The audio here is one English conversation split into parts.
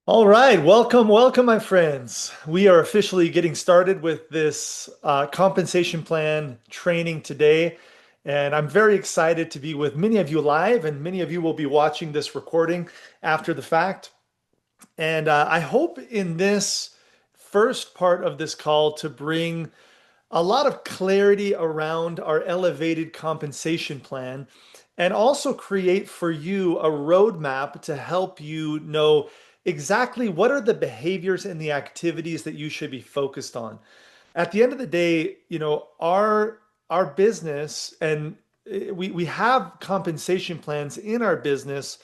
All right, welcome, my friends. We are officially getting started with this compensation plan training today, and I'm very excited to be with many of you live, and many of you will be watching this recording after the fact. And I hope in this first part of this call to bring a lot of clarity around our elevated compensation plan and also create for you a roadmap to help you know exactly what are the behaviors and the activities that you should be focused on. At the end of the day, our business and we have compensation plans in our business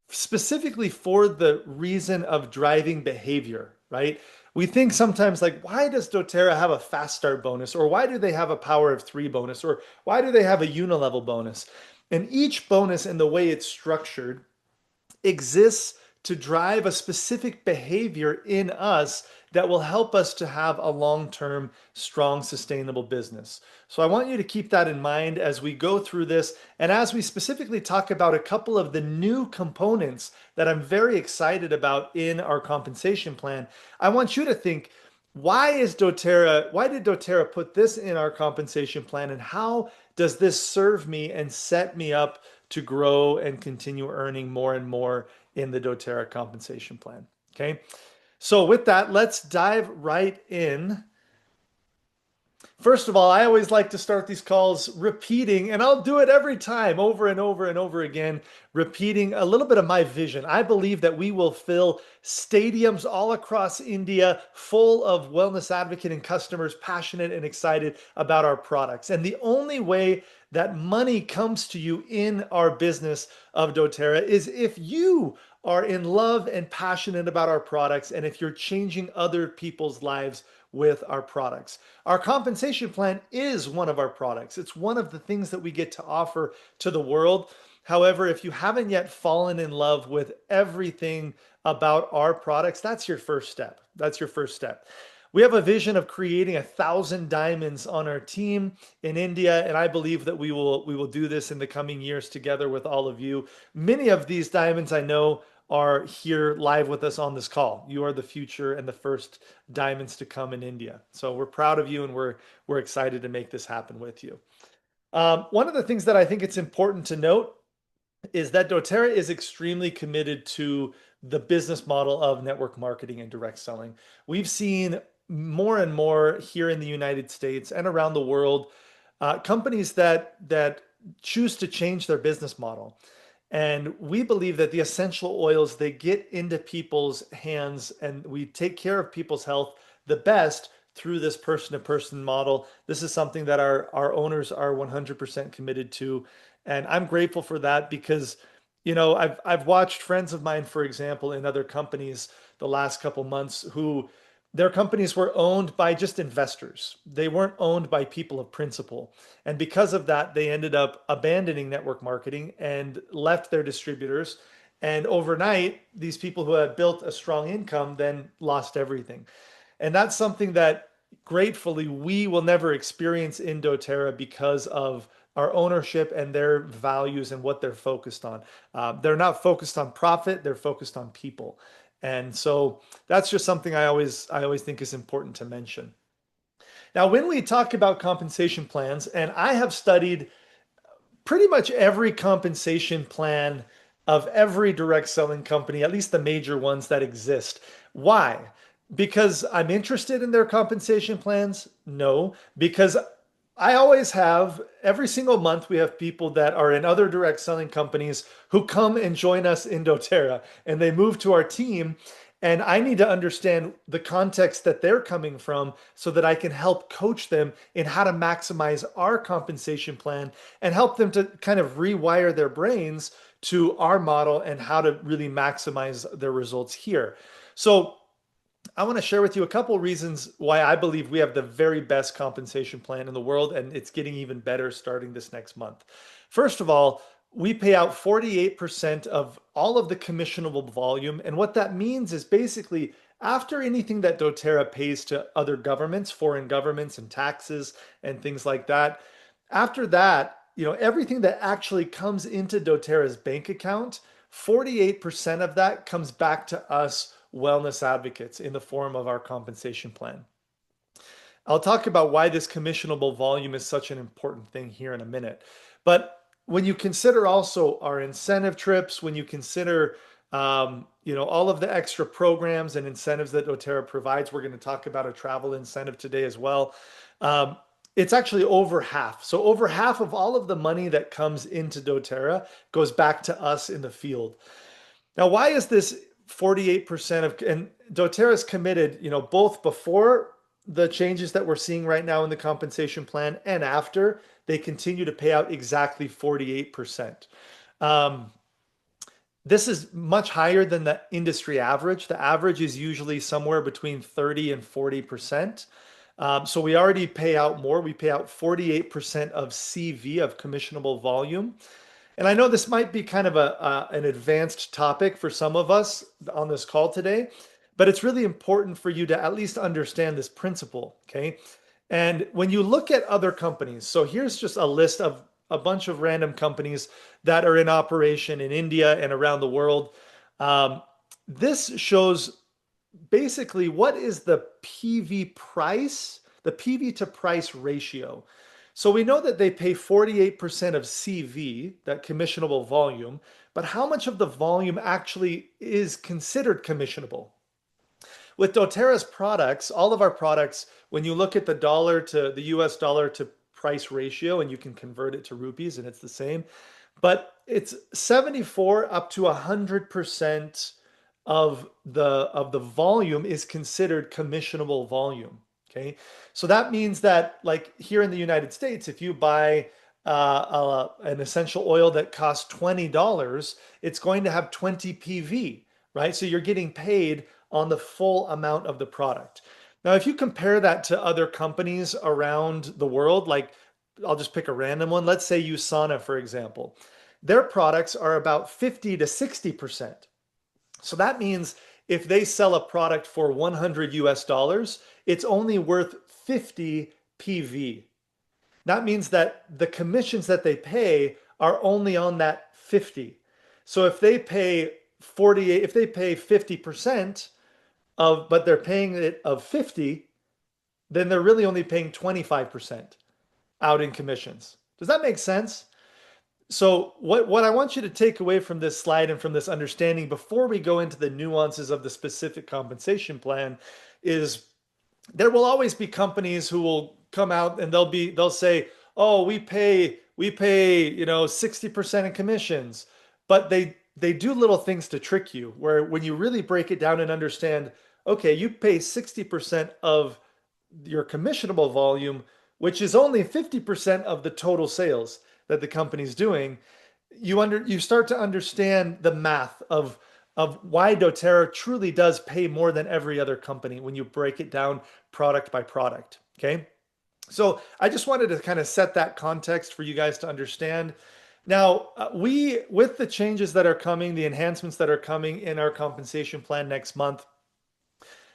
specifically for the reason of driving behavior, right? We think sometimes like, why does doTERRA have a fast start bonus? Or why do they have a power of three bonus? Or why do they have a unilevel bonus? And each bonus and the way it's structured exists to drive a specific behavior in us that will help us to have a long-term, strong, sustainable business. So I want you to keep that in mind as we go through this and as we specifically talk about a couple of the new components that I'm very excited about in our compensation plan. I want you to think, why did doTERRA put this in our compensation plan and how does this serve me and set me up to grow and continue earning more and more in the doTERRA compensation plan? Okay. So with that, let's dive right in. First of all, I always like to start these calls repeating, and I'll do it every time over and over and over again, repeating a little bit of my vision. I believe that we will fill stadiums all across India full of wellness advocate and customers passionate and excited about our products. And the only way that money comes to you in our business of doTERRA is if you are in love and passionate about our products and if you're changing other people's lives with our products. Our compensation plan is one of our products. It's one of the things that we get to offer to the world. However, if you haven't yet fallen in love with everything about our products, that's your first step. That's your first step. We have a vision of creating 1,000 diamonds on our team in India, and I believe that we will do this in the coming years together with all of you. Many of these diamonds I know are here live with us on this call. You are the future and the first diamonds to come in India. So we're proud of you and we're excited to make this happen with you. One of the things that I think it's important to note is that doTERRA is extremely committed to the business model of network marketing and direct selling. We've seen more and more here in the United States and around the world, companies that choose to change their business model. And we believe that the essential oils, they get into people's hands and we take care of people's health the best through this person-to-person model. This is something that our owners are 100% committed to. And I'm grateful for that because, I've watched friends of mine, for example, in other companies the last couple months who their companies were owned by just investors. They weren't owned by people of principle. And because of that, they ended up abandoning network marketing and left their distributors. And overnight, these people who had built a strong income then lost everything. And that's something that gratefully we will never experience in doTERRA because of our ownership and their values and what they're focused on. They're not focused on profit, they're focused on people. And so that's just something I always think is important to mention. Now, when we talk about compensation plans, and I have studied pretty much every compensation plan of every direct selling company, at least the major ones that exist. Why? Because I'm interested in their compensation plans? No, because I always have, every single month, we have people that are in other direct selling companies who come and join us in doTERRA and they move to our team. And I need to understand the context that they're coming from so that I can help coach them in how to maximize our compensation plan and help them to kind of rewire their brains to our model and how to really maximize their results here. So I want to share with you a couple of reasons why I believe we have the very best compensation plan in the world, and it's getting even better starting this next month. First of all, we pay out 48% of all of the commissionable volume. And what that means is basically after anything that doTERRA pays to other governments, foreign governments, and taxes and things like that, after that, everything that actually comes into doTERRA's bank account, 48% of that comes back to us wellness advocates in the form of our compensation plan. I'll talk about why this commissionable volume is such an important thing here in a minute. But when you consider also our incentive trips, when you consider all of the extra programs and incentives that doTERRA provides, we're going to talk about a travel incentive today as well. Um, it's actually over half. So over half of all of the money that comes into doTERRA goes back to us in the field. Now, why is this 48% of, and doTERRA is committed, both before the changes that we're seeing right now in the compensation plan and after, they continue to pay out exactly 48%. Um, this is much higher than the industry average. The average is usually somewhere between 30 and 40%. So we already pay out more. We pay out 48% of CV, of commissionable volume. And I know this might be kind of an advanced topic for some of us on this call today, but it's really important for you to at least understand this principle, okay? And when you look at other companies, so here's just a list of a bunch of random companies that are in operation in India and around the world. Um, this shows basically what is the PV price, the PV to price ratio. So we know that they pay 48% of CV, that commissionable volume, but how much of the volume actually is considered commissionable? With doTERRA's products, all of our products, when you look at the US dollar to price ratio, and you can convert it to rupees and it's the same, but it's 74 up to 100% of the volume is considered commissionable volume. Okay, so that means that, like here in the United States, if you buy an essential oil that costs $20, it's going to have 20 PV, right? So you're getting paid on the full amount of the product. Now, if you compare that to other companies around the world, like I'll just pick a random one. Let's say USANA, for example. Their products are about 50 to 60%. So that means if they sell a product for 100 US dollars, it's only worth 50 PV. That means that the commissions that they pay are only on that 50. So if they pay 48, if they pay 50% but they're paying it of 50, then they're really only paying 25% out in commissions. Does that make sense? So what I want you to take away from this slide and from this understanding before we go into the nuances of the specific compensation plan is there will always be companies who will come out and they'll say, "Oh, we pay 60% in commissions." But they do little things to trick you where when you really break it down and understand, okay, you pay 60% of your commissionable volume, which is only 50% of the total sales that the company's doing, you start to understand the math of why doTERRA truly does pay more than every other company when you break it down product by product. Okay. So I just wanted to kind of set that context for you guys to understand. Now, with the changes that are coming, the enhancements that are coming in our compensation plan next month,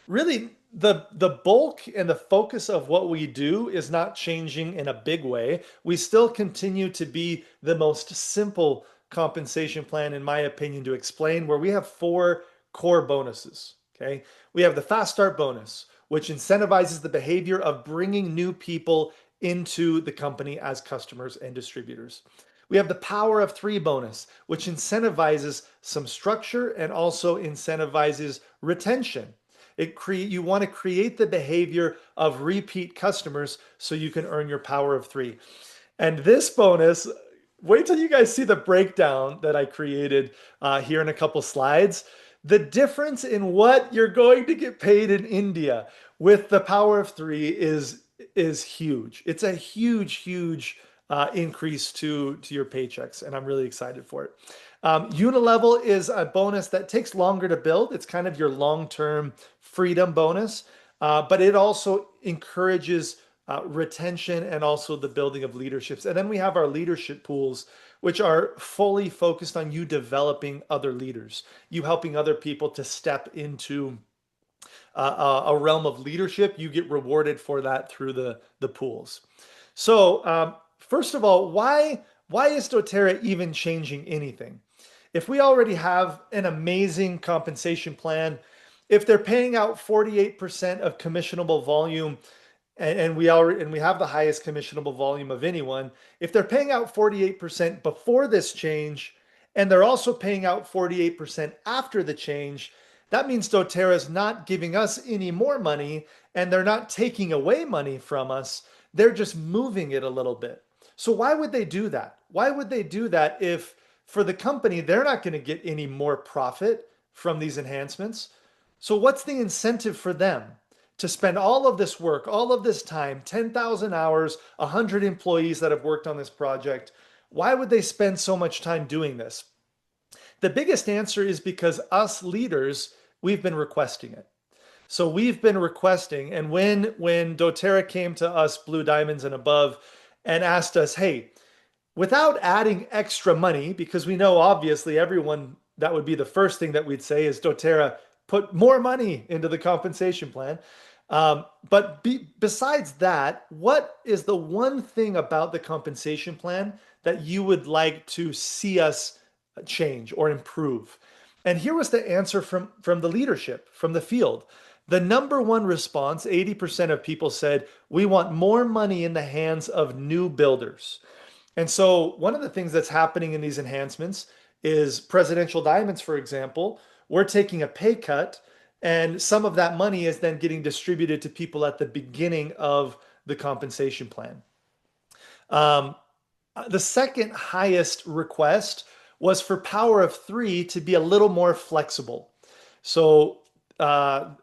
really the bulk and the focus of what we do is not changing in a big way. We still continue to be the most simple compensation plan, in my opinion, to explain, where we have four core bonuses. Okay, we have the fast start bonus, which incentivizes the behavior of bringing new people into the company as customers and distributors. We have the power of three bonus, which incentivizes some structure and also incentivizes retention. You want to create the behavior of repeat customers so you can earn your power of three. And this bonus, wait till you guys see the breakdown that I created here in a couple slides. The difference in what you're going to get paid in India with the power of three is huge. It's a huge increase to your paychecks, and I'm really excited for it. Unilevel is a bonus that takes longer to build. It's kind of your long-term freedom bonus, but it also encourages retention and also the building of leaderships. And then we have our leadership pools, which are fully focused on you developing other leaders, you helping other people to step into a realm of leadership. You get rewarded for that through the pools. So first of all, why is doTERRA even changing anything? If we already have an amazing compensation plan, if they're paying out 48% of commissionable volume, and we have the highest commissionable volume of anyone, if they're paying out 48% before this change, and they're also paying out 48% after the change, that means doTERRA is not giving us any more money, and they're not taking away money from us. They're just moving it a little bit. So why would they do that? Why would they do that if for the company, they're not going to get any more profit from these enhancements? So what's the incentive for them to spend all of this work, all of this time, 10,000 hours, 100 employees that have worked on this project? Why would they spend so much time doing this? The biggest answer is because us leaders, we've been requesting it. So we've been requesting, and when doTERRA came to us, Blue Diamonds and above, and asked us, hey, without adding extra money, because we know obviously everyone, that would be the first thing that we'd say is doTERRA, put more money into the compensation plan. Besides that, what is the one thing about the compensation plan that you would like to see us change or improve? And here was the answer from the leadership, from the field. The number one response, 80% of people said, we want more money in the hands of new builders. And so one of the things that's happening in these enhancements is presidential diamonds, for example, we're taking a pay cut, and some of that money is then getting distributed to people at the beginning of the compensation plan. Um, the second highest request was for Power of Three to be a little more flexible. So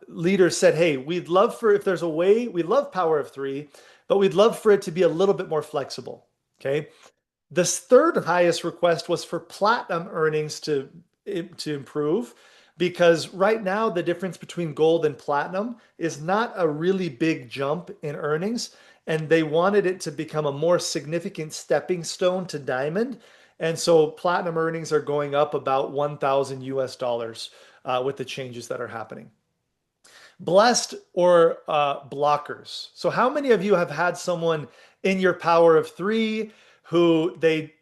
leaders said, hey, we'd love for, if there's a way, we love Power of Three, but we'd love for it to be a little bit more flexible. Okay. This third highest request was for platinum earnings to improve, because right now the difference between gold and platinum is not a really big jump in earnings, and they wanted it to become a more significant stepping stone to diamond. And so platinum earnings are going up about 1,000 US dollars with the changes that are happening. Blessed or blockers. So how many of you have had someone in your Power of Three who they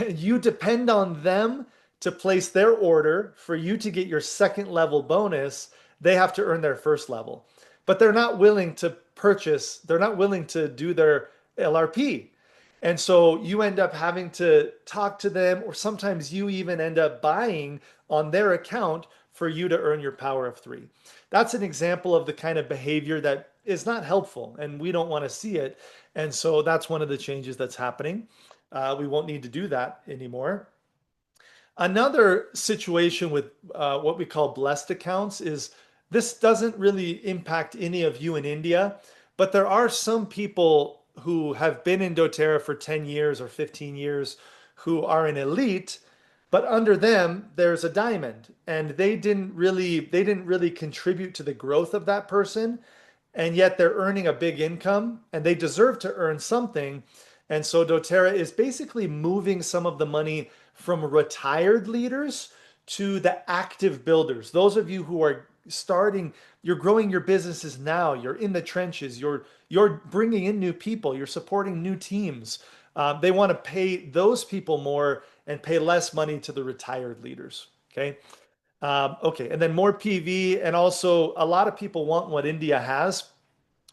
you depend on them to place their order for you to get your second level bonus? They have to earn their first level, but they're not willing to purchase, they're not willing to do their LRP. And so you end up having to talk to them, or sometimes you even end up buying on their account for you to earn your Power of Three. That's an example of the kind of behavior that is not helpful, and we don't want to see it. And so that's one of the changes that's happening. We won't need to do that anymore. Another situation with what we call blessed accounts is this doesn't really impact any of you in India, but there are some people who have been in doTERRA for 10 years or 15 years who are an elite, but under them there's a diamond, and they didn't really contribute to the growth of that person, and yet they're earning a big income and they deserve to earn something. And so doTERRA is basically moving some of the money from retired leaders to the active builders. Those of you who are starting, you're growing your businesses now, you're in the trenches, you're bringing in new people, you're supporting new teams. They want to pay those people more and pay less money to the retired leaders. Okay. Okay, and then more PV, and also a lot of people want what India has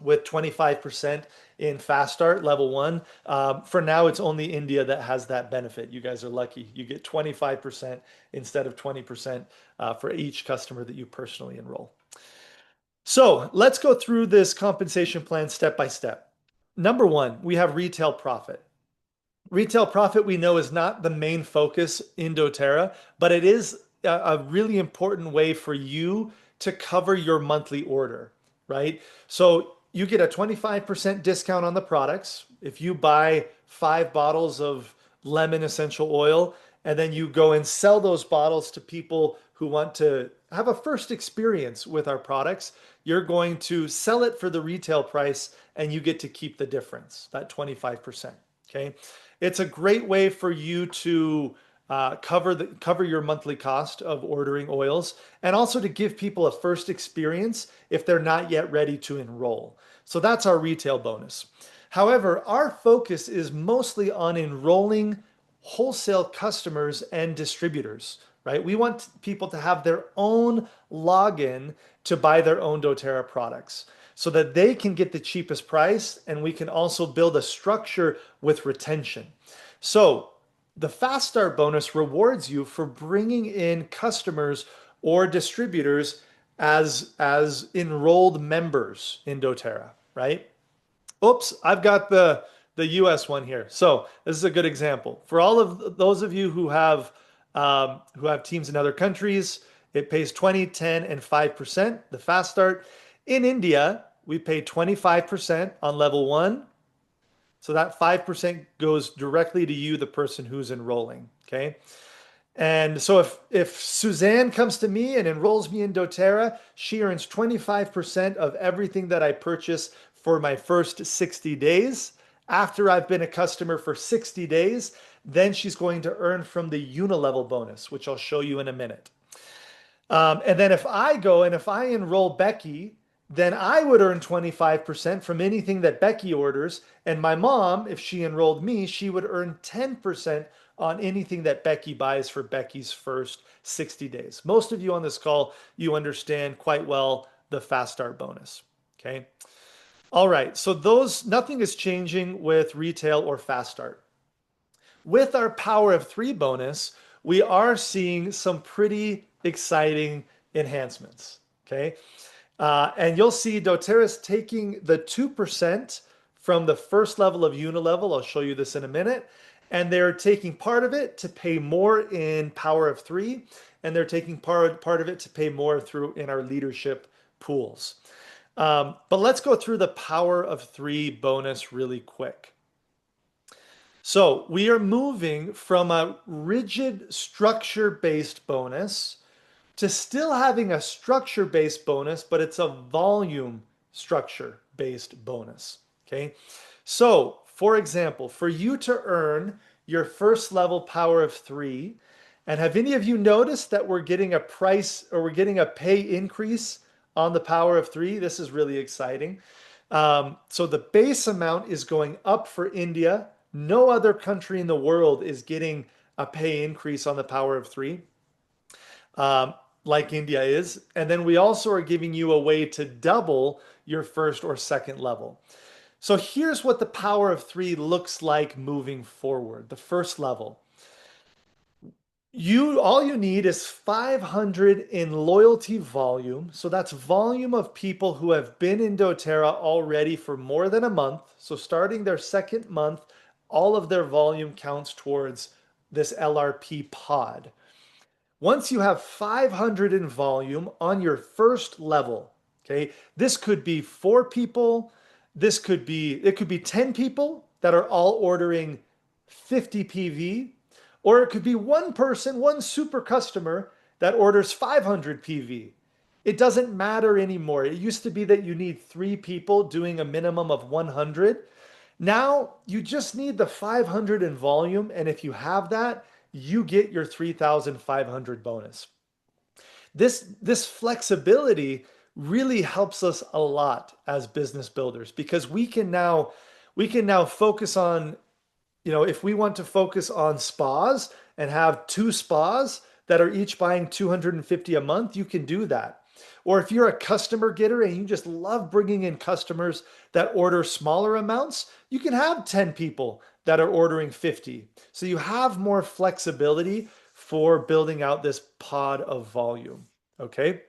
with 25% in Fast Start level one. For now, it's only India that has that benefit. You guys are lucky. You get 25% instead of 20% for each customer that you personally enroll. So let's go through this compensation plan step by step. Number one, we have retail profit. Retail profit, we know, is not the main focus in doTERRA, but it is a really important way for you to cover your monthly order, right? So you get a 25% discount on the products. If you buy 5 bottles of lemon essential oil, and then you go and sell those bottles to people who want to have a first experience with our products, you're going to sell it for the retail price and you get to keep the difference, that 25%. Okay. It's a great way for you to cover your monthly cost of ordering oils, and also to give people a first experience if they're not yet ready to enroll. So that's our retail bonus. However, our focus is mostly on enrolling wholesale customers and distributors right? We want people to have their own login to buy their own doTERRA products so that they can get the cheapest price and we can also build a structure with retention. So the Fast Start bonus rewards you for bringing in customers or distributors as enrolled members in doTERRA, right? Oops, I've got the US one here. So this is a good example. For all of those of you who have teams in other countries, it pays 20, 10, and 5%, the fast start. In India, we pay 25% on level one. So that 5% goes directly to you, the person who's enrolling. Okay. And so if Suzanne comes to me and enrolls me in doTERRA, she earns 25% of everything that I purchase for my first 60 days. After I've been a customer for 60 days, then she's going to earn from the unilevel bonus, which I'll show you in a minute. And then if I go and if I enroll Becky, then I would earn 25% from anything that Becky orders. And my mom, if she enrolled me, she would earn 10% on anything that Becky buys for Becky's first 60 days. Most of you on this call, you understand quite well the Fast Start bonus. Okay. All right. So nothing is changing with retail or Fast Start. With our Power of Three bonus, we are seeing some pretty exciting enhancements. Okay. And you'll see doTERRA's taking the 2% from the first level of unilevel. I'll show you this in a minute. And they're taking part of it to pay more in Power of Three. And they're taking part of it to pay more through in our leadership pools. But let's go through the Power of Three bonus really quick. So we are moving from a rigid structure-based bonus to still having a structure-based bonus, but it's a volume structure-based bonus. Okay. So for example, for you to earn your first level Power of Three, and have any of you noticed that we're getting a price or we're getting a pay increase on the Power of Three? This is really exciting. So the base amount is going up for India. No other country in the world is getting a pay increase on the Power of Three, like India is. And then we also are giving you a way to double your first or second level. So here's what the Power of Three looks like moving forward. The first level. All you need is 500 in loyalty volume. So that's volume of people who have been in doTERRA already for more than a month. So starting their second month, all of their volume counts towards this LRP pod. Once you have 500 in volume on your first level, okay, this could be 4 people, it could be 10 people that are all ordering 50 PV, or it could be one person, one super customer that orders 500 PV. It doesn't matter anymore. It used to be that you need 3 people doing a minimum of 100. Now you just need the 500 in volume, and if you have that, you get your 3,500 bonus. This flexibility really helps us a lot as business builders because we can now focus on, if we want to focus on spas and have 2 spas that are each buying 250 a month, you can do that. Or if you're a customer getter and you just love bringing in customers that order smaller amounts, you can have 10 people that are ordering 50. So you have more flexibility for building out this pod of volume. Okay.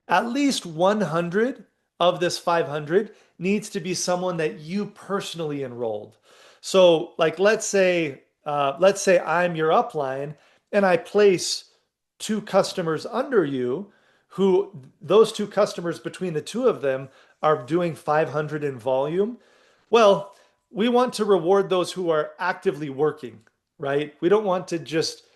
At least 100 of this 500 needs to be someone that you personally enrolled. So like, let's say I'm your upline and I place 2 customers under you who those 2 customers between the 2 of them are doing 500 in volume. Well, we want to reward those who are actively working, right? We don't want to just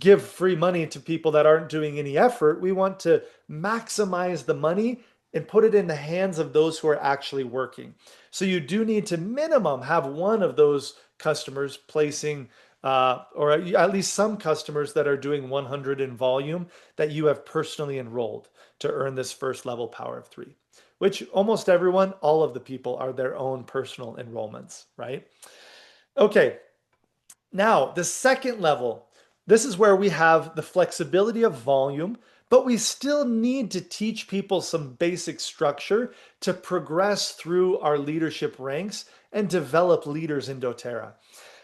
give free money to people that aren't doing any effort. We want to maximize the money and put it in the hands of those who are actually working. So you do need to minimum have one of those customers placing, or at least some customers that are doing 100 in volume that you have personally enrolled to earn this first level Power of Three, which almost everyone, all of the people are their own personal enrollments, right? Okay, now the second level, This is where we have the flexibility of volume, but we still need to teach people some basic structure to progress through our leadership ranks and develop leaders in doTERRA.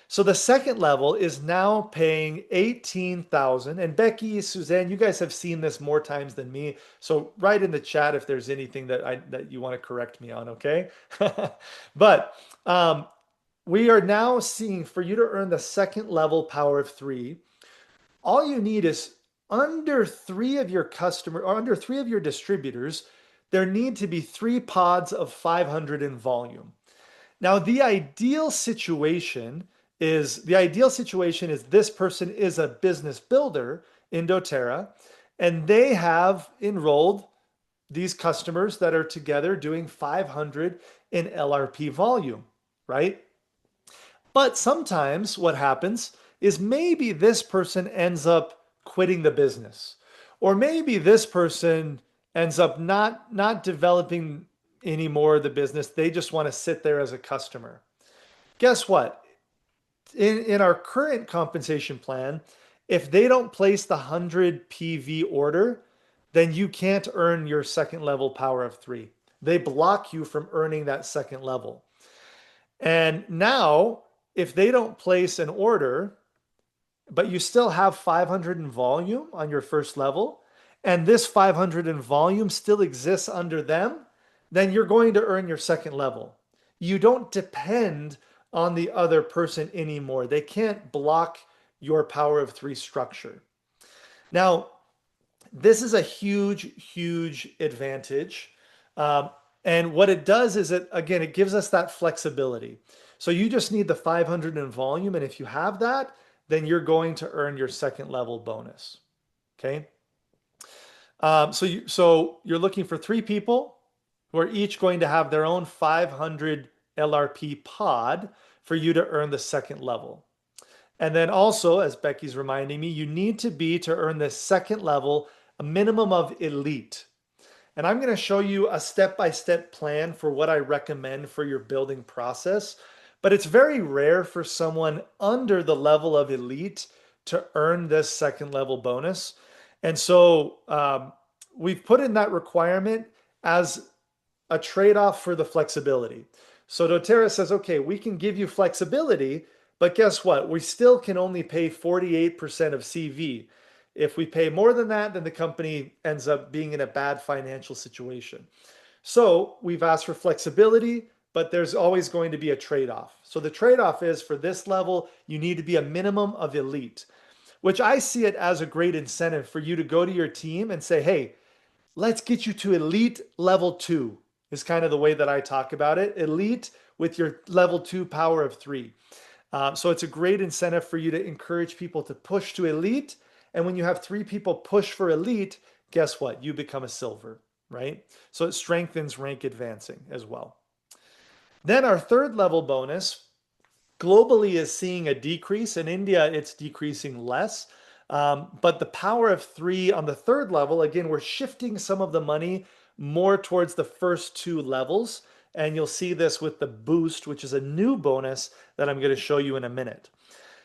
So the second level is now paying 18,000. And Becky, Suzanne, you guys have seen this more times than me. So write in the chat if there's anything that you want to correct me on, okay? But we are now seeing for you to earn the second level power of three, all you need is under three of your customer or under three of your distributors, there need to be three pods of 500 in volume. Now, the ideal situation is this person is a business builder in doTERRA, and they have enrolled these customers that are together doing 500 in LRP volume, right? But sometimes what happens is maybe this person ends up quitting the business, or maybe this person ends up not developing anymore the business. They just want to sit there as a customer. Guess what? In our current compensation plan, if they don't place the 100 PV order, then you can't earn your second level power of three. They block you from earning that second level. And now, if they don't place an order, but you still have 500 in volume on your first level, and this 500 in volume still exists under them, then you're going to earn your second level. You don't depend on the other person anymore. They can't block your power of three structure. Now, this is a huge, huge advantage. Um, and what it does is it gives us that flexibility. So you just need the 500 in volume. And if you have that, then you're going to earn your second level bonus. Okay. So you're looking for three people who are each going to have their own 500 LRP pod for you to earn the second level. And then also, as Becky's reminding me, you need to be to earn this second level a minimum of elite. And I'm going to show you a step-by-step plan for what I recommend for your building process. But it's very rare for someone under the level of elite to earn this second level bonus. And so we've put in that requirement as a trade-off for the flexibility. So doTERRA says, okay, we can give you flexibility, but guess what? We still can only pay 48% of CV. If we pay more than that, then the company ends up being in a bad financial situation. So we've asked for flexibility, but there's always going to be a trade-off. So the trade-off is for this level, you need to be a minimum of elite, which I see it as a great incentive for you to go to your team and say, hey, let's get you to elite level two, is kind of the way that I talk about it. Elite with your level two power of three. So it's a great incentive for you to encourage people to push to elite. And when you have three people push for elite, guess what? You become a silver, right? So it strengthens rank advancing as well. Then our third level bonus globally is seeing a decrease. In India, it's decreasing less. But the power of three on the third level, again, we're shifting some of the money more towards the first two levels. And you'll see this with the boost, which is a new bonus that I'm going to show you in a minute.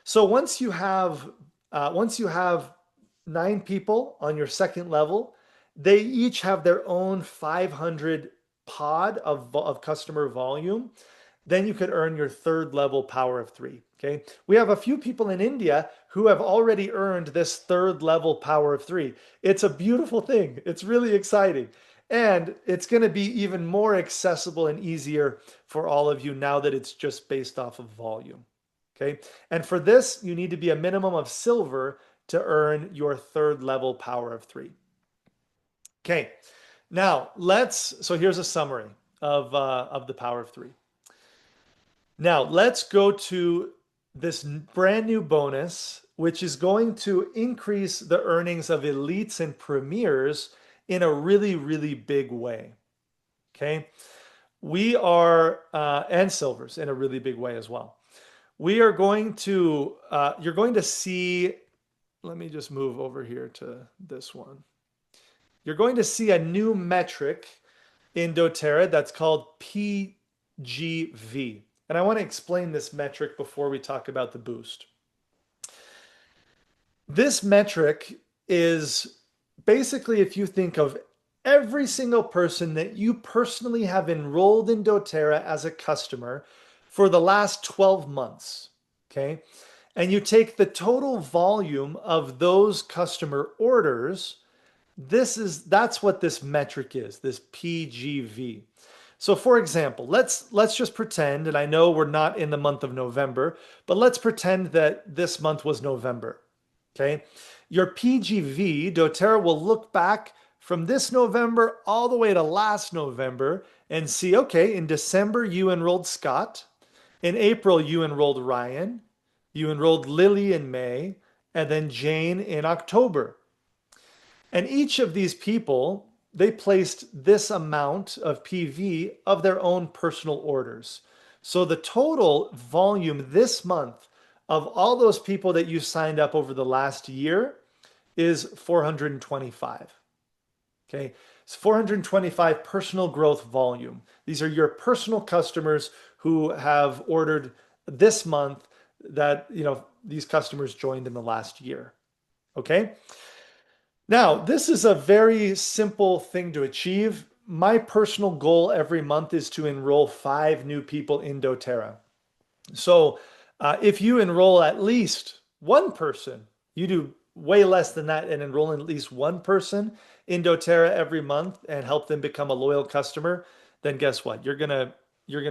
So once you have 9 people on your second level, they each have their own 500 pod of customer volume. Then you could earn your third level power of three. Okay. We have a few people in India who have already earned this third level power of three. It's a beautiful thing. It's really exciting. And it's going to be even more accessible and easier for all of you now that it's just based off of volume. Okay. And for this, you need to be a minimum of silver to earn your third level power of three. Okay. Now so here's a summary of the power of three. Now let's go to this brand new bonus, which is going to increase the earnings of elites and premiers in a really, really big way. Okay. And silvers in a really big way as well. You're going to see, let me just move over here to this one. You're going to see a new metric in doTERRA that's called PGV. And I want to explain this metric before we talk about the boost. This metric is basically if you think of every single person that you personally have enrolled in doTERRA as a customer for the last 12 months, okay? And you take the total volume of those customer orders, that's what this metric is, this PGV. So for example, let's just pretend, and I know we're not in the month of November, but let's pretend that this month was November. Okay. Your PGV, doTERRA will look back from this November all the way to last November and see, okay, in December you enrolled Scott. In April you enrolled Ryan. You enrolled Lily in May, and then Jane in October. And each of these people, they placed this amount of PV of their own personal orders. So the total volume this month of all those people that you signed up over the last year is 425. Okay. It's 425 personal growth volume. These are your personal customers who have ordered this month that, these customers joined in the last year. Okay. Now, this is a very simple thing to achieve. My personal goal every month is to enroll 5 new people in doTERRA. So, if you enroll at least one person, you do way less than that and enroll in at least one person in doTERRA every month and help them become a loyal customer, then guess what? You're gonna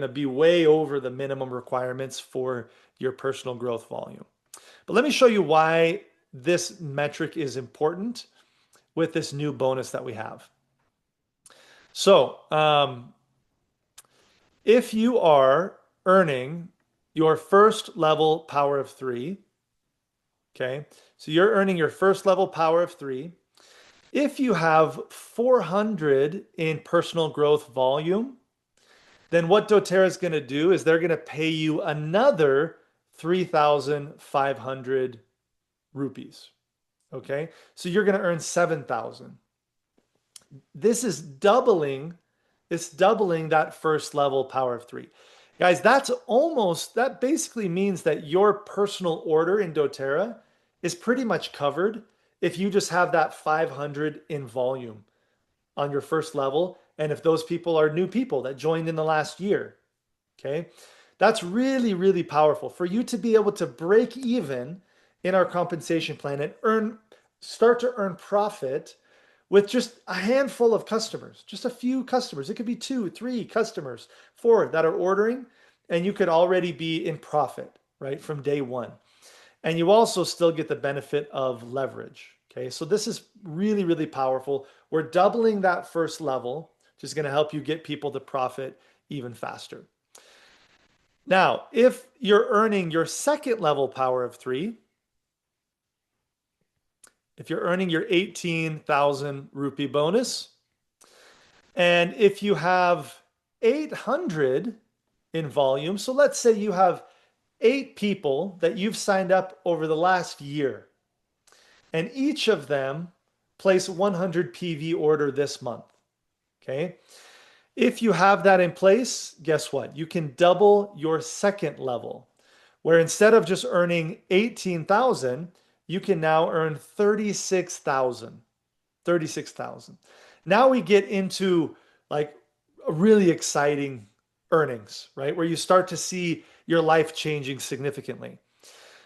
be way over the minimum requirements for your personal growth volume. But let me show you why this metric is important with this new bonus that we have. So, if you are earning your first level power of three, okay, so you're earning your first level power of three. If you have 400 in personal growth volume, then what doTERRA is going to do is they're going to pay you another 3,500 rupees. Okay, so you're going to earn 7,000. This is doubling, it's doubling that first level power of three. Guys, that basically means that your personal order in doTERRA is pretty much covered if you just have that 500 in volume on your first level. And if those people are new people that joined in the last year, okay? That's really, really powerful for you to be able to break even in our compensation plan and start to earn profit with just a handful of customers, just a few customers. It could be 2, 3 customers, 4 that are ordering, and you could already be in profit, right, from day one. And you also still get the benefit of leverage. Okay, so this is really, really powerful. We're doubling that first level, which is going to help you get people to profit even faster. Now, if you're earning your second level power of three, if you're earning your 18,000 rupee bonus, and if you have 800 in volume, so let's say you have 8 people that you've signed up over the last year, and each of them place 100 PV order this month. Okay. If you have that in place, guess what? You can double your second level, where instead of just earning 18,000, you can now earn 36,000. 36,000. Now we get into like a really exciting earnings, right? Where you start to see your life changing significantly.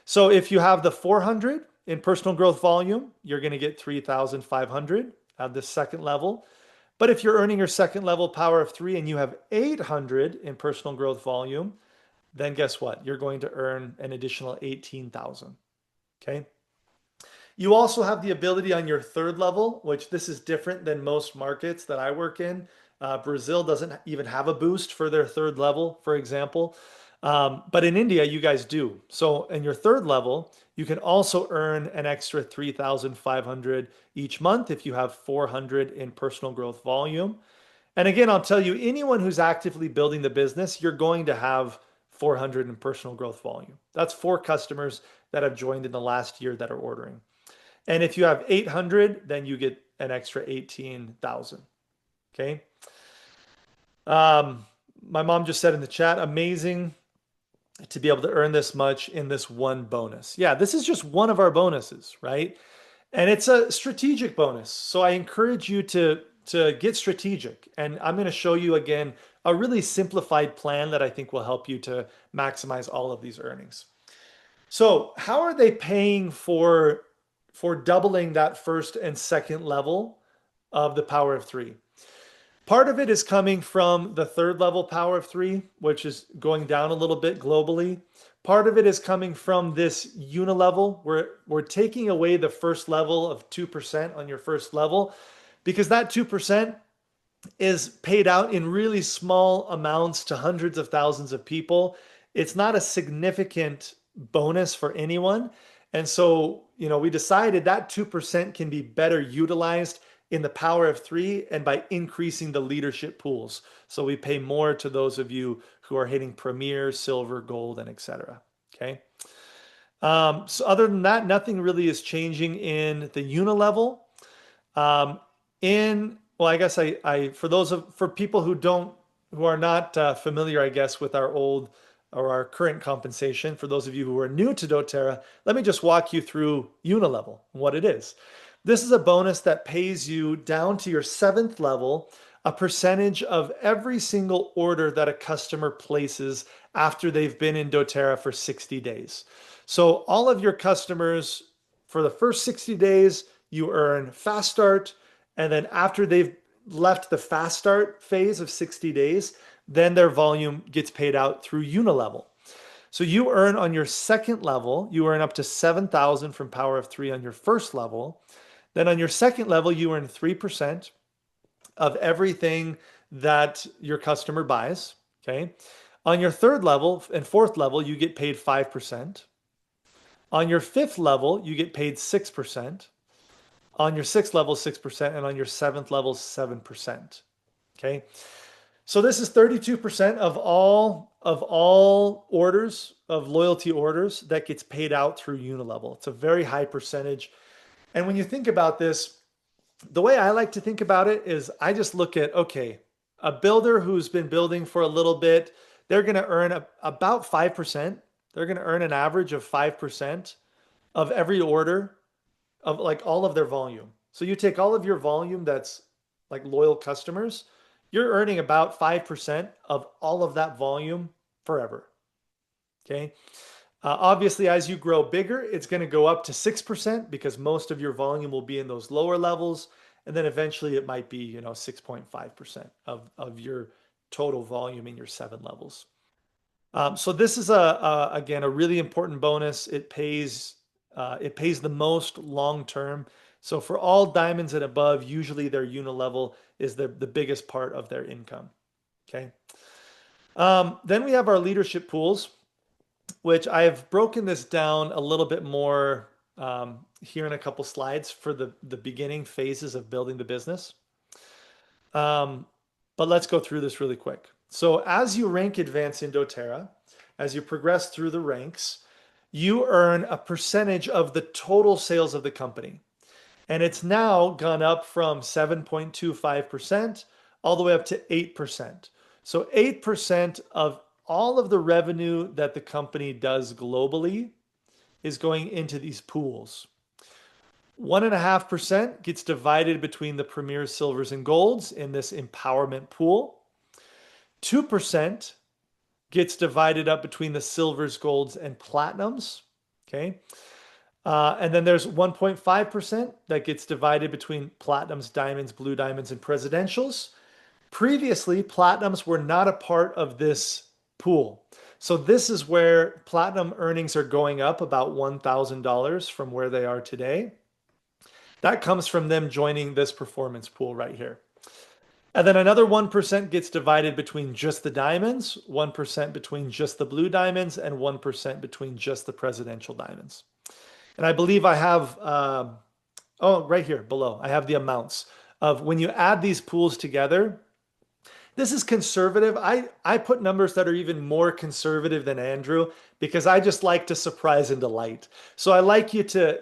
So if you have the 400 in personal growth volume, you're going to get 3,500 at the second level. But if you're earning your second level power of three and you have 800 in personal growth volume, then guess what? You're going to earn an additional 18,000. Okay. You also have the ability on your third level, which this is different than most markets that I work in. Brazil doesn't even have a boost for their third level, for example. But in India, you guys do. So in your third level, you can also earn an extra 3,500 each month if you have 400 in personal growth volume. And again, I'll tell you, anyone who's actively building the business, you're going to have 400 in personal growth volume. That's 4 customers that have joined in the last year that are ordering. And if you have 800, then you get an extra 18,000. Okay. My mom just said in the chat, amazing. to be able to earn this much in this one bonus. Yeah, this is just one of our bonuses, right? And it's a strategic bonus. So I encourage you to get strategic. And I'm going to show you again a really simplified plan that I think will help you to maximize all of these earnings. So, how are they paying for doubling that first and second level of the power of three? Part of it is coming from the third level power of three, which is going down a little bit globally. Part of it is coming from this unilevel. We're taking away the first level of 2% on your first level because that 2% is paid out in really small amounts to hundreds of thousands of people. It's not a significant bonus for anyone. And so, we decided that 2% can be better utilized in the power of three and by increasing the leadership pools. So we pay more to those of you who are hitting premier, silver, gold, and etc. Okay. So other than that, nothing really is changing in the unilevel. Um, well, I guess for people who are not familiar, I guess, with our old or our current compensation, for those of you who are new to doTERRA, let me just walk you through Unilevel, what it is. This is a bonus that pays you down to your seventh level, a percentage of every single order that a customer places after they've been in doTERRA for 60 days. So all of your customers for the first 60 days, you earn fast start. And then after they've left the fast start phase of 60 days, then their volume gets paid out through Unilevel. So you earn on your second level, you earn up to 7,000 from Power of Three on your first level. Then on your second level, you earn 3% of everything that your customer buys. Okay. On your third level and fourth level, you get paid 5%. On your fifth level, you get paid 6%. On your sixth level, 6%, and on your seventh level, 7%. Okay. So this is 32% of all orders of loyalty orders that gets paid out through Unilevel. It's a very high percentage. And when you think about this, the way I like to think about it is I just look at, okay, a builder who's been building for a little bit, they're going to earn about 5%. They're going to earn an average of 5% of every order of like all of their volume. So you take all of your volume that's like loyal customers, you're earning about 5% of all of that volume forever. Okay. Obviously, as you grow bigger, it's going to go up to 6% because most of your volume will be in those lower levels. And then eventually it might be, 6.5% of your total volume in your seven levels. So this is again a really important bonus. It pays the most long term. So for all diamonds and above, usually their unilevel is the biggest part of their income. Okay. Then we have our leadership pools, which I've broken this down a little bit more here in a couple slides for the beginning phases of building the business. But let's go through this really quick. So as you rank advance in doTERRA, as you progress through the ranks, you earn a percentage of the total sales of the company. And it's now gone up from 7.25% all the way up to 8%. So 8% of all of the revenue that the company does globally is going into these pools. 1.5% gets divided between the premier silvers and golds in this empowerment pool. 2% gets divided up between the silvers, golds, and platinums. Okay. And then there's 1.5% that gets divided between platinums, diamonds, blue diamonds, and presidentials. Previously, platinums were not a part of this pool. So this is where platinum earnings are going up about $1,000 from where they are today. That comes from them joining this performance pool right here. And then another 1% gets divided between just the diamonds, 1% between just the blue diamonds, and 1% between just the presidential diamonds. And I believe I have, right here below, I have the amounts of when you add these pools together. This is conservative. I put numbers that are even more conservative than Andrew because I just like to surprise and delight. So I like you to,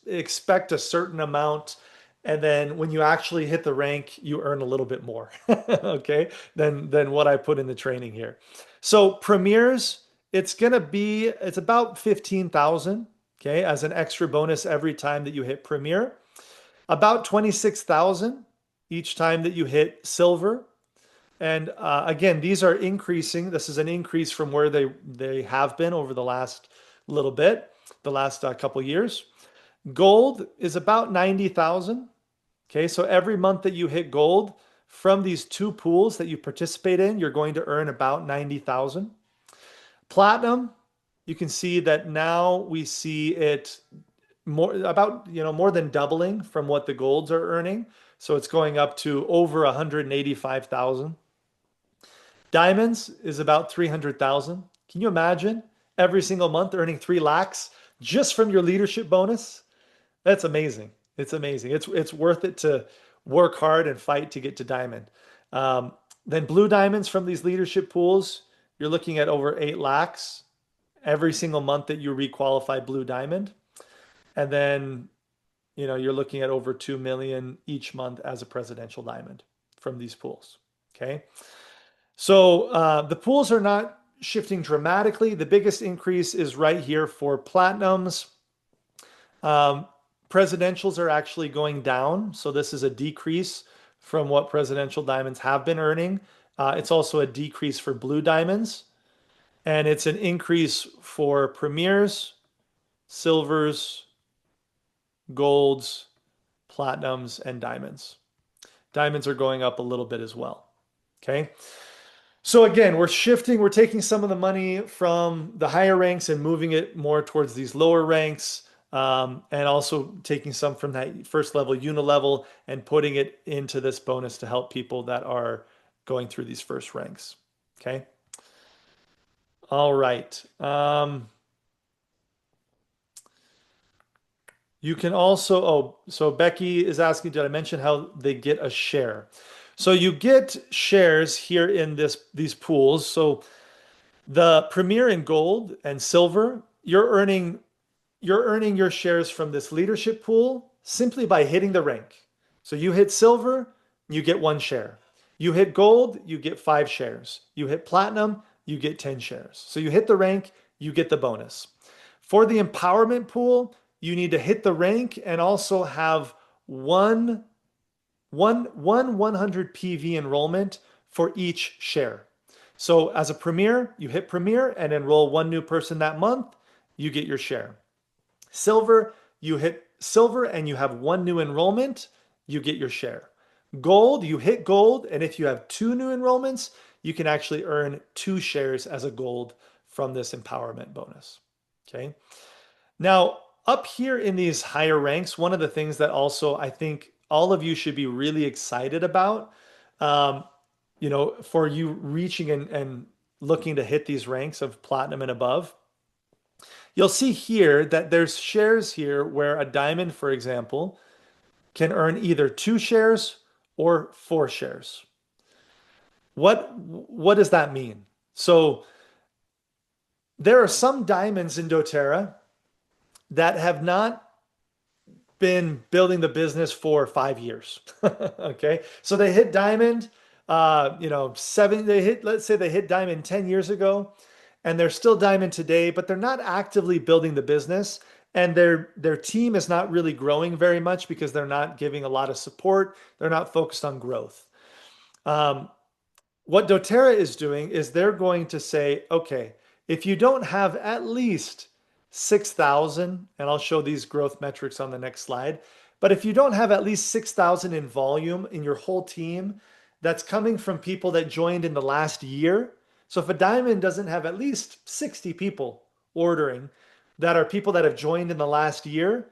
expect a certain amount. And then when you actually hit the rank, you earn a little bit more, okay, than what I put in the training here. So premiers it's about 15,000, okay, as an extra bonus every time that you hit Premier. About 26,000 each time that you hit Silver. And again, these are increasing. This is an increase from where they have been over the last little bit, the last couple years. Gold is about 90,000. Okay, so every month that you hit gold from these two pools that you participate in, you're going to earn about 90,000. Platinum, you can see that now we see it more than doubling from what the golds are earning. So it's going up to over 185,000. Diamonds is about 300,000. Can you imagine every single month earning 3 lakhs just from your leadership bonus? That's amazing. It's amazing. It's worth it to work hard and fight to get to diamond. Then blue diamonds from these leadership pools, you're looking at over 8 lakhs every single month that you requalify blue diamond. And then, you're looking at over 2 million each month as a presidential diamond from these pools. Okay. So the pools are not shifting dramatically. The biggest increase is right here for platinums. Presidentials are actually going down. So this is a decrease from what presidential diamonds have been earning. It's also a decrease for blue diamonds. And it's an increase for premiers, silvers, golds, platinums, and diamonds. Diamonds are going up a little bit as well. Okay. So again, we're taking some of the money from the higher ranks and moving it more towards these lower ranks, and also taking some from that first level, unilevel, and putting it into this bonus to help people that are going through these first ranks. Okay. All right. You can also, so Becky is asking, did I mention how they get a share? So you get shares here in these pools. So the Premier in gold and silver, you're earning your shares from this leadership pool simply by hitting the rank. So you hit silver, you get 1 share. You hit gold, you get 5 shares. You hit platinum, you get 10 shares. So you hit the rank, you get the bonus. For the empowerment pool, you need to hit the rank and also have one 100 PV enrollment for each share. So as a premier, you hit premier and enroll 1 new person that month, you get your share. Silver, you hit silver and you have 1 new enrollment, you get your share. Gold, you hit gold, and if you have 2 new enrollments, you can actually earn 2 shares as a gold from this empowerment bonus. Okay. Now, up here in these higher ranks, one of the things that also I think all of you should be really excited about, for you reaching and looking to hit these ranks of platinum and above, you'll see here that there's shares here where a diamond, for example, can earn either 2 shares or 4 shares. What does that mean? So there are some diamonds in doTERRA that have not been building the business for 5 years. Okay. So they hit diamond, let's say they hit diamond 10 years ago and they're still diamond today, but they're not actively building the business. And their team is not really growing very much because they're not giving a lot of support. They're not focused on growth. What doTERRA is doing is they're going to say, okay, if you don't have at least 6,000, and I'll show these growth metrics on the next slide, but if you don't have at least 6,000 in volume in your whole team, that's coming from people that joined in the last year. So if a diamond doesn't have at least 60 people ordering that are people that have joined in the last year,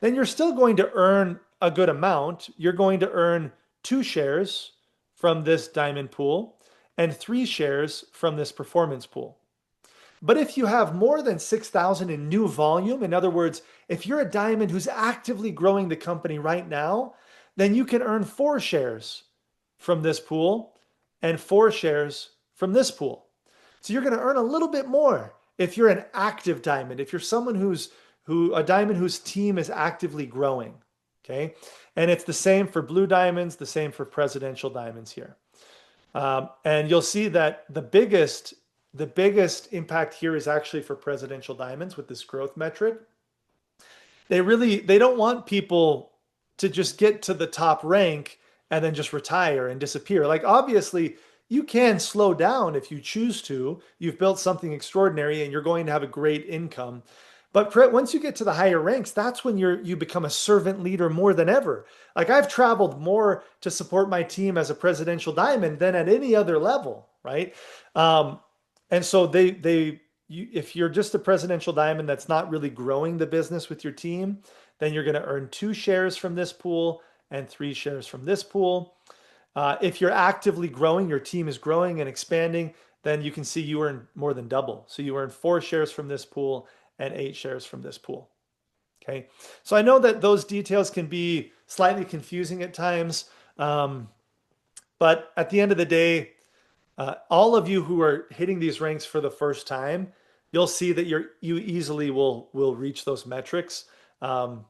then you're still going to earn a good amount. You're going to earn 2 shares from this diamond pool and 3 shares from this performance pool. But if you have more than 6,000 in new volume, in other words, if you're a diamond who's actively growing the company right now, then you can earn 4 shares from this pool and 4 shares from this pool. So you're going to earn a little bit more if you're an active diamond, if you're someone a diamond whose team is actively growing. Okay. And it's the same for blue diamonds, the same for presidential diamonds here. And you'll see that the biggest the biggest impact here is actually for presidential diamonds with this growth metric. They don't want people to just get to the top rank and then just retire and disappear. Like obviously you can slow down if you choose to. You've built something extraordinary and you're going to have a great income. But once you get to the higher ranks, that's when you become a servant leader more than ever. Like I've traveled more to support my team as a presidential diamond than at any other level, right? Um, and so if you're just a presidential diamond that's not really growing the business with your team, then you're going to earn 2 shares from this pool and 3 shares from this pool. If you're actively growing, your team is growing and expanding, then you can see you earn more than double. So you earn 4 shares from this pool and 8 shares from this pool. Okay. So I know that those details can be slightly confusing at times, um, but at the end of the day, all of you who are hitting these ranks for the first time, you'll see that you easily will reach those metrics. Um,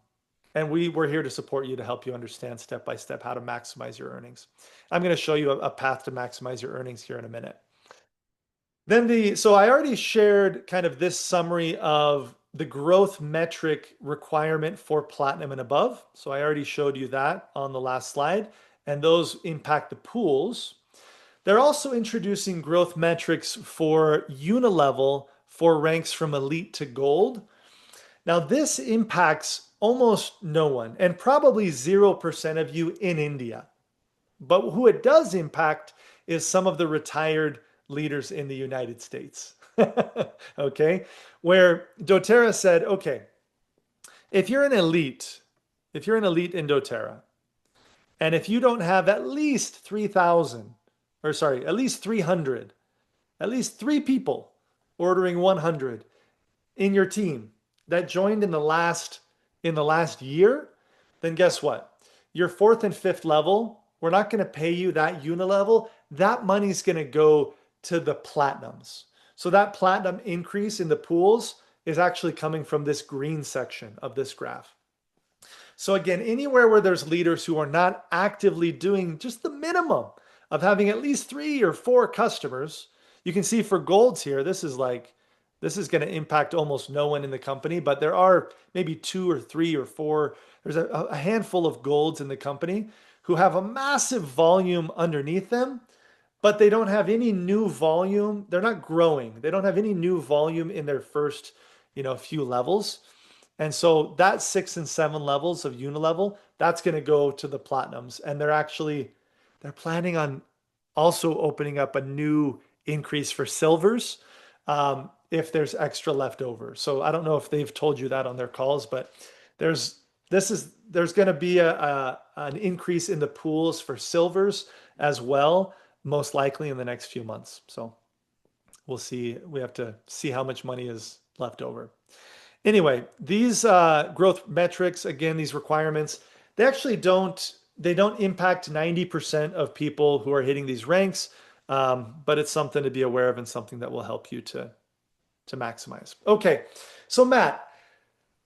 and we're here to support you to help you understand step by step how to maximize your earnings. I'm going to show you a path to maximize your earnings here in a minute. So I already shared kind of this summary of the growth metric requirement for platinum and above. So I already showed you that on the last slide, and those impact the pools. They're also introducing growth metrics for unilevel for ranks from elite to gold. Now, this impacts almost no one and probably 0% of you in India. But who it does impact is some of the retired leaders in the United States. Okay. Where doTERRA said, okay, if you're an elite, if you're an elite in doTERRA, and if you don't have at least 3,000, or sorry, at least 300, at least 3 people ordering 100 in your team that joined in the last year, then guess what? Your fourth and fifth level, we're not going to pay you that unilevel. That money's going to go to the platinums. So that platinum increase in the pools is actually coming from this green section of this graph. So again, anywhere where there's leaders who are not actively doing just the minimum of having at least 3 or 4 customers, you can see for golds here, this is going to impact almost no one in the company, but there are maybe 2 or 3 or 4. There's a handful of golds in the company who have a massive volume underneath them, but they don't have any new volume. They're not growing. They don't have any new volume in their first, few levels. And so that 6 and 7 levels of unilevel, that's going to go to the platinums. And they're planning on also opening up a new increase for silvers if there's extra left over. So I don't know if they've told you that on their calls, but there's there's going to be an increase in the pools for silvers as well, most likely in the next few months. So we'll see. We have to see how much money is left over. Anyway, these growth metrics, again, these requirements, they don't impact 90% of people who are hitting these ranks, but it's something to be aware of and something that will help you to maximize. Okay, so Matt.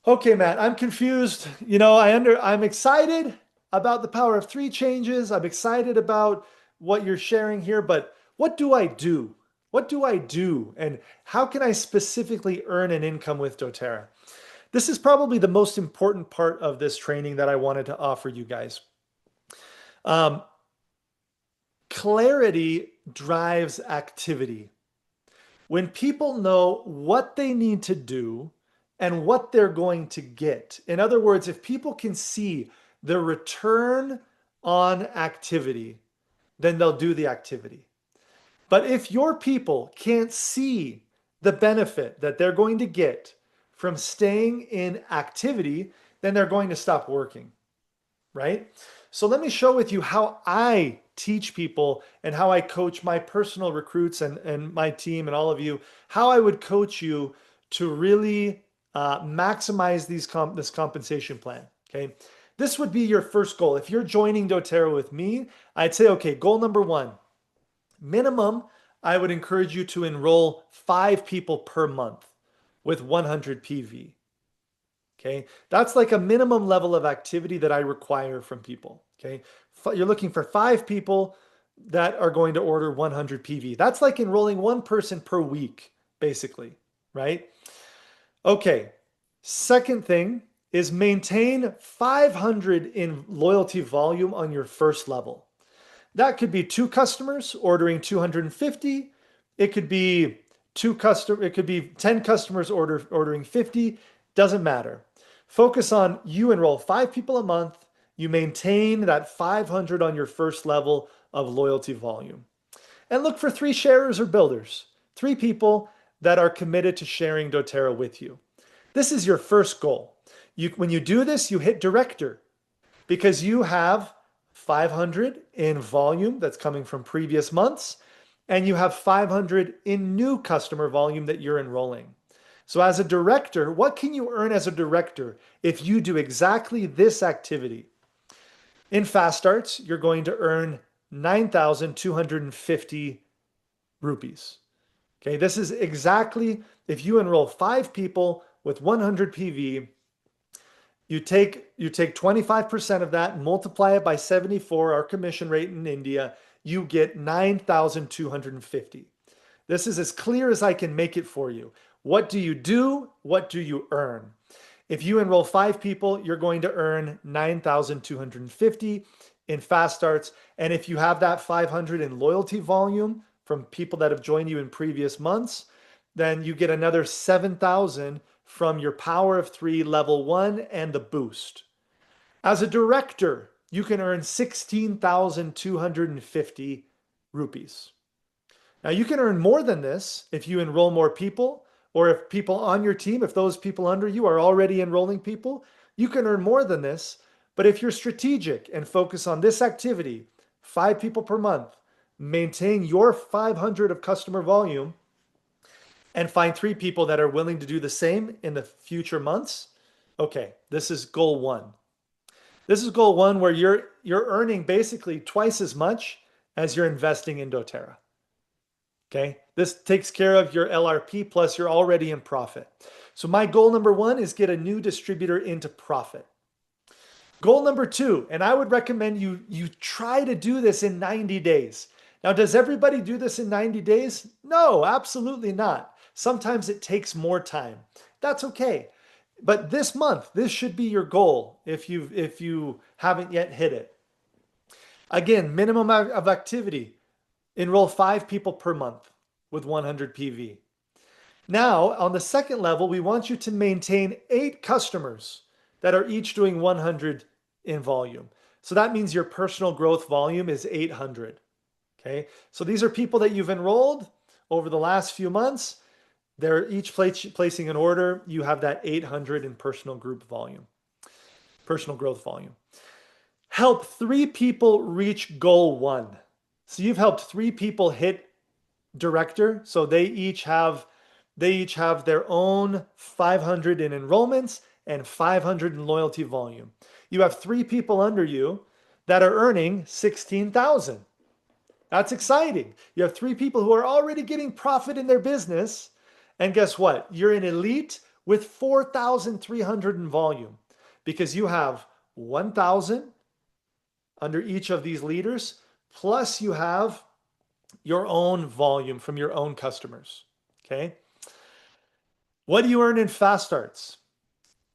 Okay, Matt, I'm confused. I'm excited about the power of three changes. I'm excited about what you're sharing here, but what do I do? What do I do? And how can I specifically earn an income with doTERRA? This is probably the most important part of this training that I wanted to offer you guys. Um, Clarity drives activity. When people know what they need to do and what they're going to get, in other words, if people can see the return on activity, then they'll do the activity. But if your people can't see the benefit that they're going to get from staying in activity, then they're going to stop working, right? So let me show with you how I teach people and how I coach my personal recruits and my team and all of you, how I would coach you to really maximize this compensation plan. Okay. This would be your first goal. If you're joining doTERRA with me, I'd say, okay, goal number 1, minimum, I would encourage you to enroll 5 people per month with 100 PV. Okay. That's like a minimum level of activity that I require from people. Okay. You're looking for 5 people that are going to order 100 PV. That's like enrolling one person per week, basically, right? Okay. Second thing is maintain 500 in loyalty volume on your first level. That could be two customers ordering 250. It could be it could be 10 customers ordering 50. Doesn't matter. Focus on you enroll 5 people a month. You maintain that 500 on your first level of loyalty volume. And look for three sharers or builders, three people that are committed to sharing doTERRA with you. This is your first goal. When you do this, you hit director because you have 500 in volume that's coming from previous months, and you have 500 in new customer volume that you're enrolling. So as a director, what can you earn as a director if you do exactly this activity? In fast starts, you're going to earn 9,250 rupees. Okay, this is exactly if you enroll 5 people with 100 PV, you take 25% of that, multiply it by 74, our commission rate in India, you get 9,250. This is as clear as I can make it for you. What do you do? What do you earn? If you enroll 5 people, you're going to earn 9,250 in fast starts. And if you have that 500 in loyalty volume from people that have joined you in previous months, then you get another 7,000 from your Power of Three level 1 and the boost. As a director, you can earn 16,250 rupees. Now you can earn more than this if you enroll more people, or if people on your team, if those people under you are already enrolling people, you can earn more than this. But if you're strategic and focus on this activity, 5 people per month, maintain your 500 of customer volume, and find 3 people that are willing to do the same in the future months. Okay, this is goal one. This is goal one where you're earning basically twice as much as you're investing in doTERRA. Okay, this takes care of your LRP plus you're already in profit. So my goal number one is get a new distributor into profit. Goal number two, and I would recommend you try to do this in 90 days. Now, does everybody do this in 90 days? No, absolutely not. Sometimes it takes more time. That's okay. But this month, this should be your goal if you haven't yet hit it. Again, minimum of activity. Enroll 5 people per month with 100 PV. Now, on the second level, we want you to maintain 8 customers that are each doing 100 in volume. So that means your personal growth volume is 800. Okay, so these are people that you've enrolled over the last few months. They're each placing an order. You have that 800 in personal group volume, personal growth volume. Help 3 people reach goal one. So you've helped 3 people hit director. So they each have their own 500 in enrollments and 500 in loyalty volume. You have 3 people under you that are earning 16,000. That's exciting. You have 3 people who are already getting profit in their business. And guess what? You're an elite with 4,300 in volume because you have 1,000 under each of these leaders, plus you have your own volume from your own customers. Okay. What do you earn in fast starts?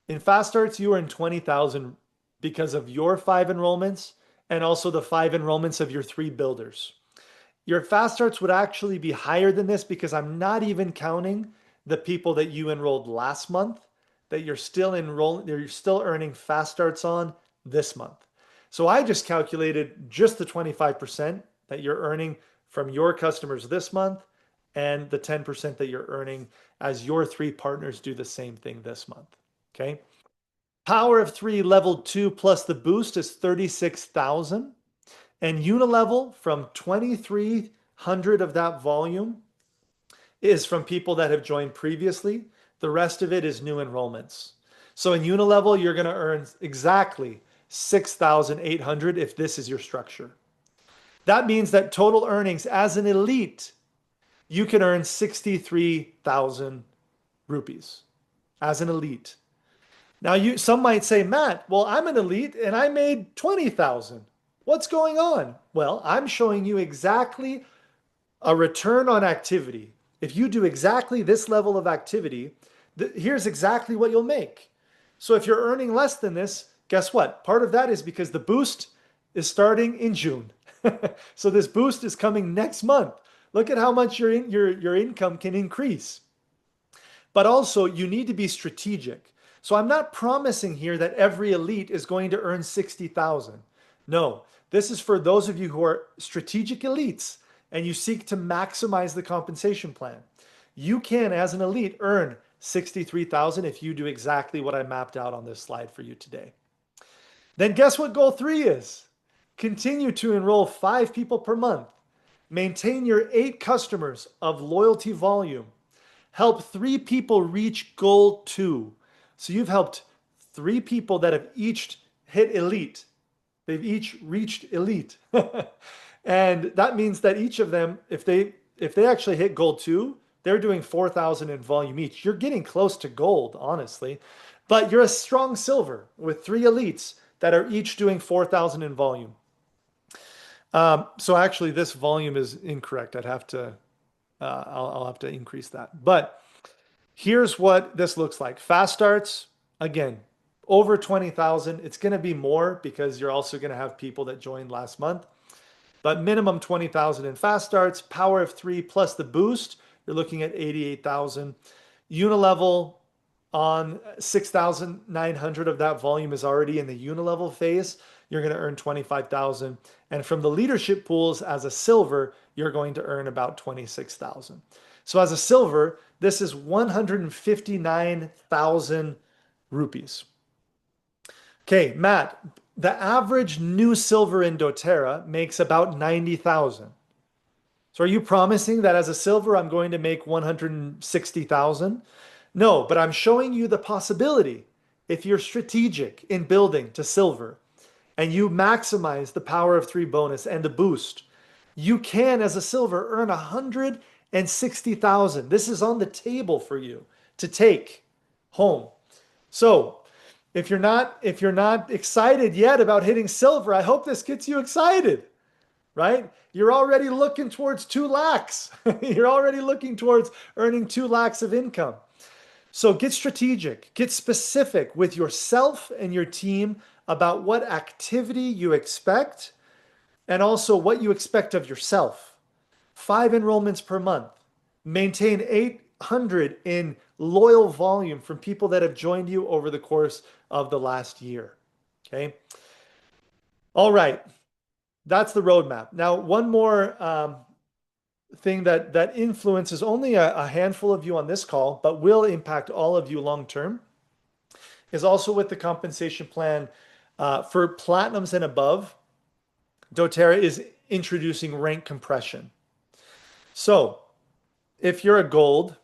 In fast starts, you earn 20,000 because of your 5 enrollments and also the 5 enrollments of your 3 builders. Your fast starts would actually be higher than this because I'm not even counting the people that you enrolled last month that you're still earning fast starts on this month. So I just calculated just the 25% that you're earning from your customers this month and the 10% that you're earning as your 3 partners do the same thing this month. Okay. Power of Three level 2 plus the boost is 36,000. And unilevel from 2,300 of that volume is from people that have joined previously. The rest of it is new enrollments. So in unilevel, you're going to earn exactly 6,800 if this is your structure. That means that total earnings as an elite, you can earn 63,000 rupees as an elite. Now, some might say, Matt, well, I'm an elite and I made 20,000. What's going on? Well, I'm showing you exactly a return on activity. If you do exactly this level of activity, here's exactly what you'll make. So if you're earning less than this, guess what? Part of that is because the boost is starting in June. So this boost is coming next month. Look at how much your income can increase. But also, you need to be strategic. So I'm not promising here that every elite is going to earn 60,000. No, this is for those of you who are strategic elites and you seek to maximize the compensation plan. You can, as an elite, earn 63,000 if you do exactly what I mapped out on this slide for you today. Then guess what goal 3 is? Continue to enroll 5 people per month. Maintain your 8 customers of loyalty volume. Help 3 people reach goal 2. So you've helped 3 people that have each hit elite. They've each reached elite. And that means that each of them, if they actually hit goal 2, they're doing 4,000 in volume each. You're getting close to gold, honestly. But you're a strong silver with 3 elites that are each doing 4,000 in volume. So actually, this volume is incorrect. I'll have to increase that. But here's what this looks like. Fast starts, again, over 20,000. It's going to be more because you're also going to have people that joined last month. But minimum 20,000 in fast starts, power of 3 plus the boost, you're looking at 88,000. Unilevel on 6,900 of that volume is already in the unilevel phase. You're going to earn 25,000. And from the leadership pools as a silver, you're going to earn about 26,000. So as a silver, this is 159,000 rupees. Okay, Matt, the average new silver in doTERRA makes about 90,000. So are you promising that as a silver, I'm going to make 160,000? No, but I'm showing you the possibility. If you're strategic in building to silver and you maximize the power of 3 bonus and the boost, you can, as a silver, earn 160,000. This is on the table for you to take home. So if you're not excited yet about hitting silver, I hope this gets you excited, right? You're already looking towards 2 lakhs. You're already looking towards earning 2 lakhs of income. So get strategic, get specific with yourself and your team about what activity you expect and also what you expect of yourself. 5 enrollments per month. Maintain 800 in loyal volume from people that have joined you over the course of the last year. Okay. All right. That's the roadmap. Now, one more thing that influences only a handful of you on this call, but will impact all of you long term, is also with the compensation plan for platinums and above. doTERRA is introducing rank compression. So if you're a gold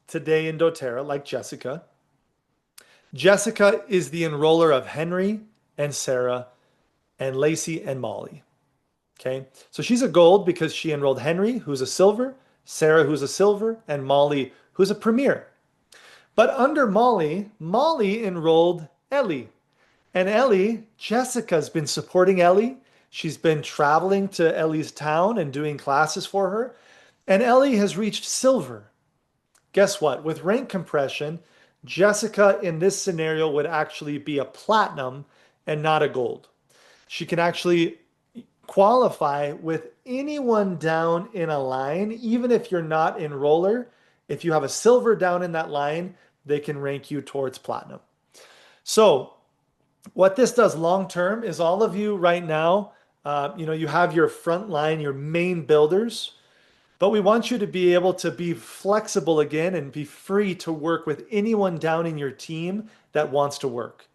today in doTERRA, like Jessica, Jessica is the enroller of Henry and Sarah and Lacey and Molly. Okay, so she's a gold because she enrolled Henry, who's a silver, Sarah, who's a silver, and Molly, who's a premier. But under Molly, Molly enrolled Ellie. And Ellie, Jessica's been supporting Ellie. She's been traveling to Ellie's town and doing classes for her. And Ellie has reached silver. Guess what? With rank compression, Jessica in this scenario would actually be a platinum and not a gold. She can actually qualify with anyone down in a line, even if you're not enroller. If you have a silver down in that line, they can rank you towards platinum. So what this does long term is all of you right now, you have your front line, your main builders, but we want you to be able to be flexible again and be free to work with anyone down in your team that wants to work.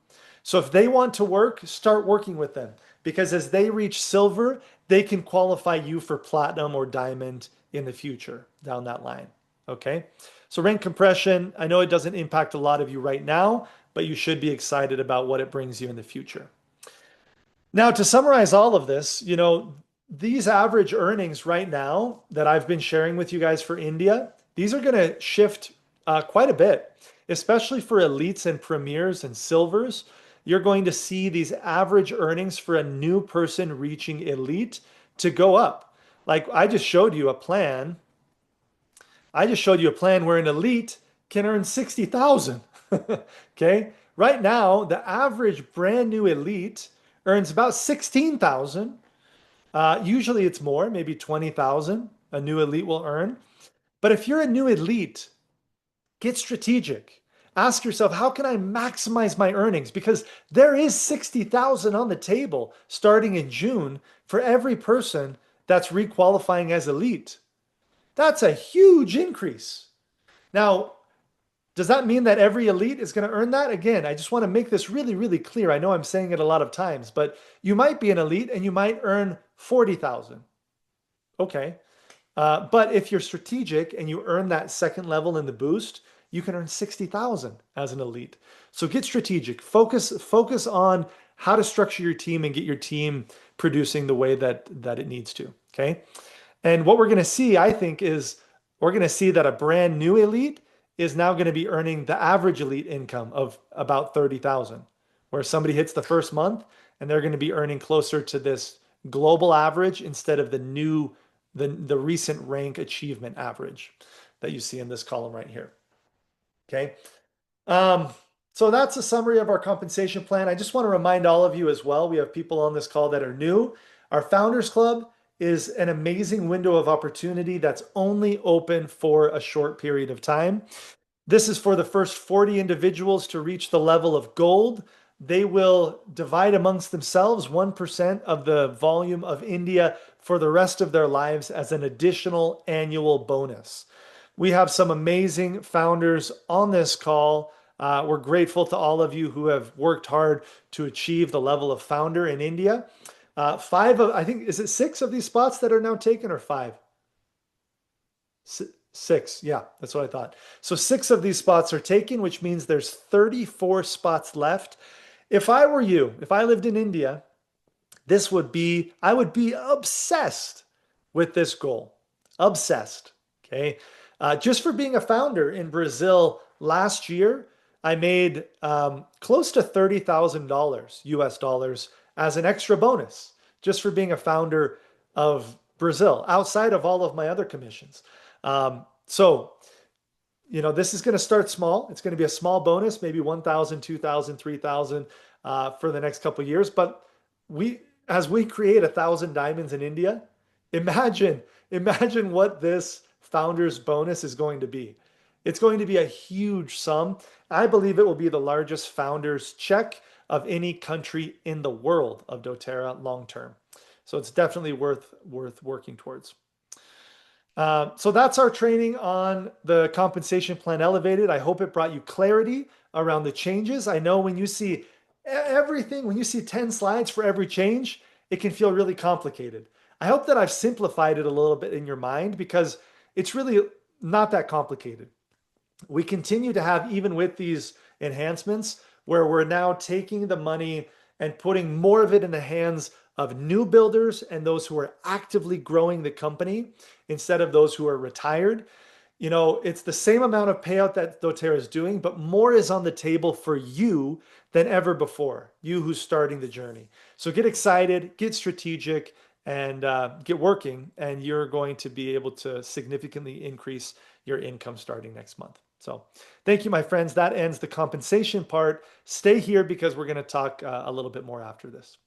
So if they want to work, start working with them because as they reach silver, they can qualify you for platinum or diamond in the future down that line. Okay. So rank compression, I know it doesn't impact a lot of you right now, but you should be excited about what it brings you in the future. Now, to summarize all of this, these average earnings right now that I've been sharing with you guys for India, these are going to shift quite a bit, especially for elites and premiers and silvers. you're going to see these average earnings for a new person reaching elite to go up. Like I just showed you a plan where an elite can earn 60,000. Okay? Right now, the average brand new elite earns about 16,000. Usually it's more, maybe 20,000 a new elite will earn. But if you're a new elite, get strategic. Ask yourself, how can I maximize my earnings? Because there is 60,000 on the table starting in June for every person that's requalifying as elite. That's a huge increase. Now, does that mean that every elite is going to earn that? Again, I just want to make this really, really clear. I know I'm saying it a lot of times, but you might be an elite and you might earn 40,000. Okay. But if you're strategic and you earn that second level in the boost, you can earn 60,000 as an elite. So get strategic. Focus on how to structure your team and get your team producing the way that it needs to. Okay. And what we're going to see, I think, is we're going to see that a brand new elite is now going to be earning the average elite income of about 30,000, where somebody hits the first month and they're going to be earning closer to this global average instead of the recent rank achievement average that you see in this column right here. Okay. Um, so that's a summary of our compensation plan. I just want to remind all of you as well, we have people on this call that are new. Our Founders Club is an amazing window of opportunity that's only open for a short period of time. This is for the first 40 individuals to reach the level of gold. They will divide amongst themselves 1% of the volume of India for the rest of their lives as an additional annual bonus. We have some amazing founders on this call. We're grateful to all of you who have worked hard to achieve the level of founder in India. I think, is it six of these spots that are now taken or five? Six. Yeah, that's what I thought. So six of these spots are taken, which means there's 34 spots left. If I were you, if I lived in India, I would be obsessed with this goal. Obsessed. Okay. Just for being a founder in Brazil last year, I made close to $30,000 US dollars as an extra bonus just for being a founder of Brazil outside of all of my other commissions. So, this is going to start small. It's going to be a small bonus, maybe 1,000, 2,000, 3,000 for the next couple of years. But as we create 1,000 diamonds in India, imagine what this founder's bonus is going to be. It's going to be a huge sum. I believe it will be the largest founder's check of any country in the world of doTERRA long term. So it's definitely worth working towards. So that's our training on the compensation plan elevated. I hope it brought you clarity around the changes. I know when you see everything, when you see 10 slides for every change, it can feel really complicated. I hope that I've simplified it a little bit in your mind because it's really not that complicated. We continue to have, even with these enhancements, where we're now taking the money and putting more of it in the hands of new builders and those who are actively growing the company instead of those who are retired. It's the same amount of payout that doTERRA is doing, but more is on the table for you than ever before, you who's starting the journey. So get excited, get strategic, and get working, and you're going to be able to significantly increase your income starting next month. So thank you, my friends. That ends the compensation part. Stay here because we're going to talk a little bit more after this.